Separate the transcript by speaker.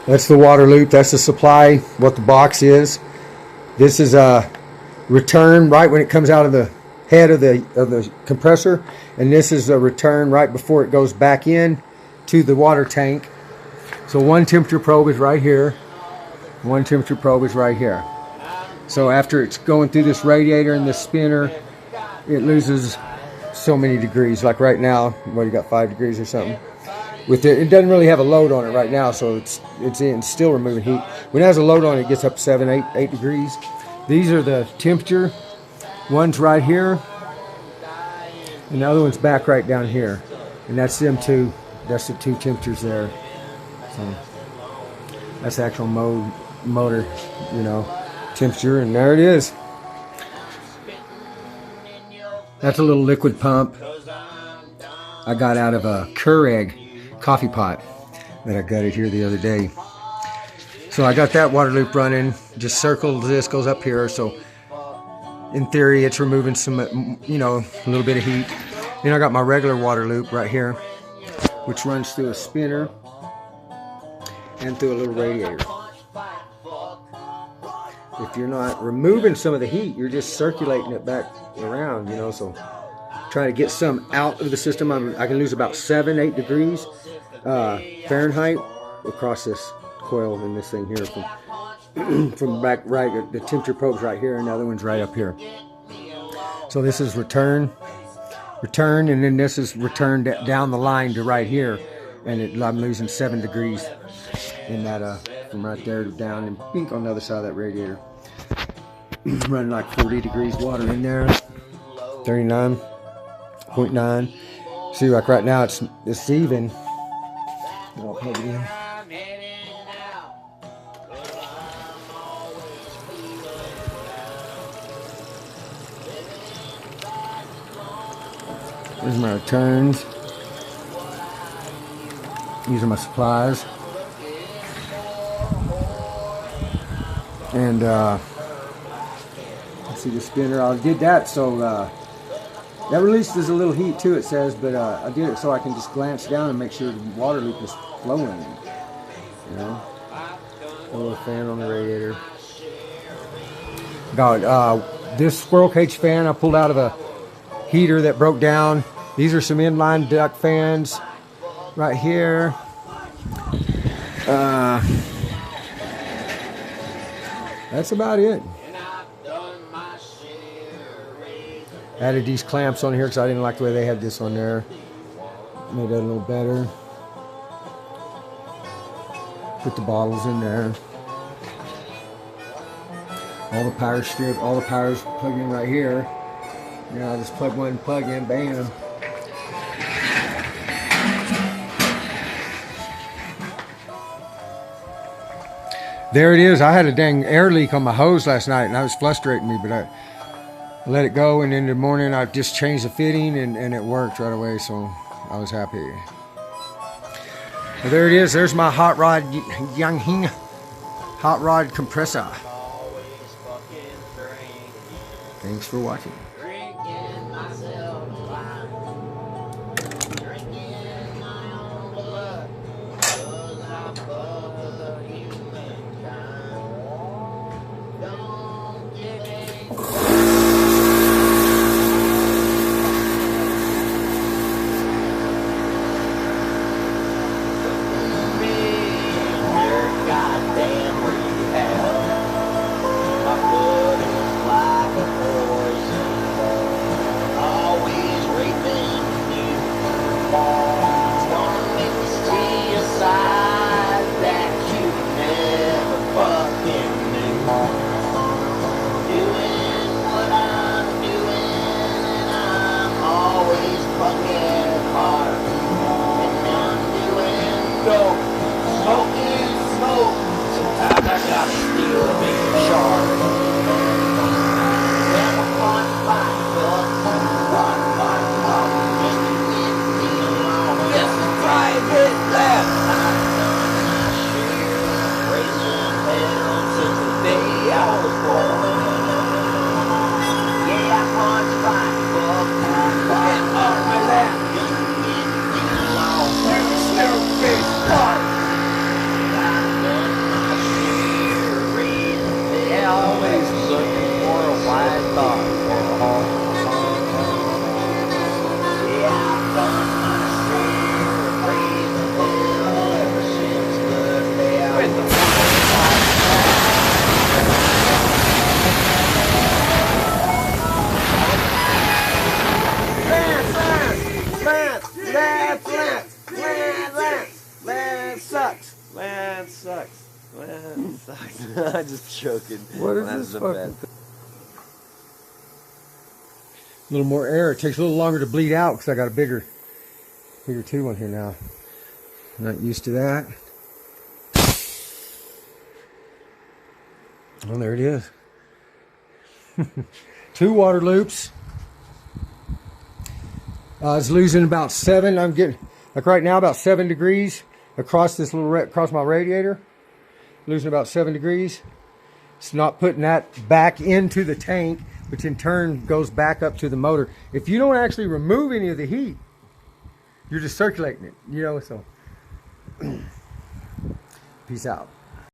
Speaker 1: That's the water loop. That's the supply, what the box is. This is a return right when it comes out of the head of the compressor, and this is a return right before it goes back in to the water tank. So one temperature probe is right here. One temperature probe is right here. So after it's going through this radiator and this spinner, it loses so many degrees. Like right now, what, you got 5 degrees or something. With it doesn't really have a load on it right now, so it's still removing heat. When it has a load on it, it gets up 7, 8 degrees. These are the temperature. One's right here, and the other one's back right down here. And that's them two. That's the two temperatures there. So that's the actual motor, you know, temperature, and there it is. That's a little liquid pump I got out of a Keurig coffee pot that I gutted here the other day. So I got that water loop running. Just circled this, goes up here. So in theory, it's removing some, you know, a little bit of heat. Then I got my regular water loop right here, which runs through a spinner and through a little radiator. If you're not removing some of the heat, you're just circulating it back around, you know. So trying to get some out of the system. I can lose about 7, 8 degrees Fahrenheit across this coil in this thing here from back right. The temperature probe's right here, and the other one's right up here. So this is return, and then this is return down the line to right here, and I'm losing 7 degrees in that from right there to down and pink on the other side of that radiator. Running like 40 degrees water in there, 39.9. See, like right now it's even. I'll plug it in. There's my returns. These are my supplies. And let's see the spinner. I did that so that releases a little heat too, it says, but I did it so I can just glance down and make sure the water loop is flowing. You know, a little fan on the radiator. Got this squirrel cage fan I pulled out of a heater that broke down. These are some inline duct fans right here. That's about it. Added these clamps on here because I didn't like the way they had this on there. Made that a little better. Put the bottles in there. All the power strip, all the power's plugged in right here. You know, I just plug one, plug in, bam. There it is. I had a dang air leak on my hose last night, and that was frustrating me, but I let it go, and in the morning I just changed the fitting, and it worked right away, so I was happy. Well, there it is. There's my hot rod, heng hot rod compressor. Thanks for watching.
Speaker 2: Man sucks. Man sucks. I'm just joking.
Speaker 1: What is this fucking thing? A little more air. It takes a little longer to bleed out because I got a bigger tube on here now. Not used to that. Oh, there it is. 2 water loops. It's losing about 7. I'm getting, like right now, about 7 degrees across this little across my radiator. Losing about 7 degrees. It's not putting that back into the tank, which in turn goes back up to the motor. If you don't actually remove any of the heat, you're just circulating it, you know. So, peace out.